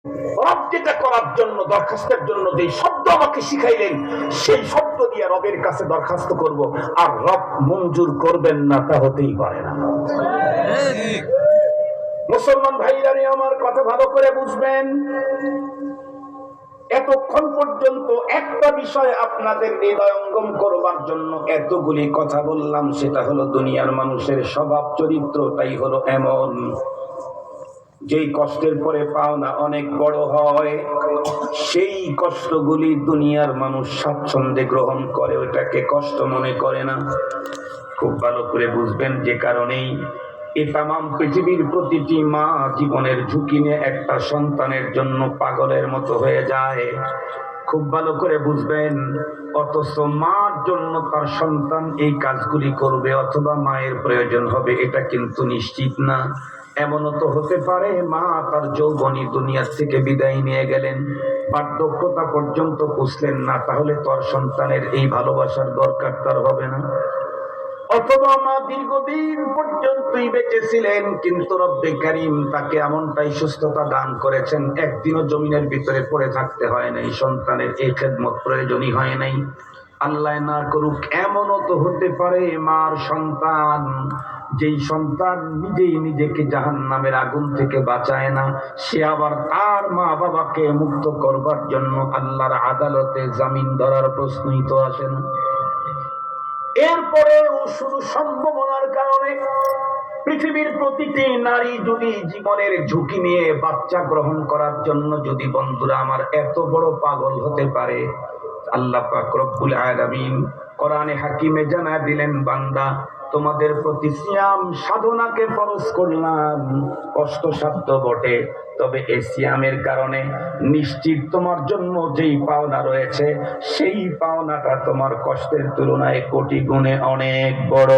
রব যেটা করার জন্য দরখাস্তের জন্য যে শব্দ আমাকে শিখাইলেন সেই শব্দ দিয়ে রবের কাছে দরখাস্ত করব, আর রব মঞ্জুর করবেন না তা হতেই পারে না। মুসলমান ভাইরা আমার কথা ভালো করে বুঝবেন। এতক্ষণ পর্যন্ত একটা বিষয় আপনাদের হৃদয়ঙ্গম করবার জন্য এতগুলি কথা বললাম, সেটা হলো দুনিয়ার মানুষের স্বভাব চরিত্রটাই হলো এমন, যেই কষ্টের পরে পাওনা অনেক বড় হয় সেই কষ্টগুলি দুনিয়ার মানুষ স্বাচ্ছন্দ্যে গ্রহণ করে, ওইটাকে কষ্ট মনে করে না। খুব ভালো করে বুঝবেন, যে কারণেই এই তামাম পৃথিবীর প্রতিটি মা জীবনের ঝুঁকি নিয়ে একটা সন্তানের জন্য পাগলের মতো হয়ে যায়। খুব ভালো করে বুঝবেন, অথচ মার জন্য তার সন্তান এই কাজগুলি করবে অথবা মায়ের প্রয়োজন হবে এটা কিন্তু নিশ্চিত না। এমনও তো হতে পারে মা তার যৌবনী দুনিয়ার থেকে বিদায় নিয়ে গেলেন, বার্ধক্যতা পর্যন্ত পুষলেন না, তাহলে তোর সন্তানের এই ভালোবাসার দরকার তার হবে না। অথবা মা দীর্ঘদিন পর্যন্তই বেঁচে ছিলেন, কিন্তু রব্বে কারীম তাকে এমনটাই সুস্থতা দান করেছেন, একদিনও জমিনের ভিতরে পড়ে থাকতে হয় নাই, সন্তানের এই খেদমত প্রয়োজনই হয় নাই। আল্লাহ না করুক, এমনও তো হতে পারে মার সন্তান, যেই সন্তান নিজেই নিজেকে জাহান্নামের আগুন থেকে বাঁচায় না, সে আবার তার মা বাবাকে মুক্ত করবার জন্য আল্লাহর আদালতে জামিন ধরার প্রশ্নই তো আসে না। এরপরেও শুধু সম্ভাবনার কারণে পৃথিবীর প্রতিটি নারী যদি জীবনের ঝুঁকি নিয়ে বাচ্চা গ্রহণ করার জন্য যদি বন্ধুরা আমার এত বড় পাগল হতে পারে, আল্লাহ পাক রব্বুল আলামিন কোরআনে হাকিমে জানা দিলেন, বান্দা তোমাদের প্রতি সিয়াম সাধনাকে ফরজ করলাম, কষ্টসাধ্য বটে, তবে এই সিয়ামের কারণে নিশ্চিত তোমার জন্য যেই পাওনা রয়েছে সেই পাওনাটা তোমার কষ্টের তুলনায় কোটি গুণে অনেক বড়।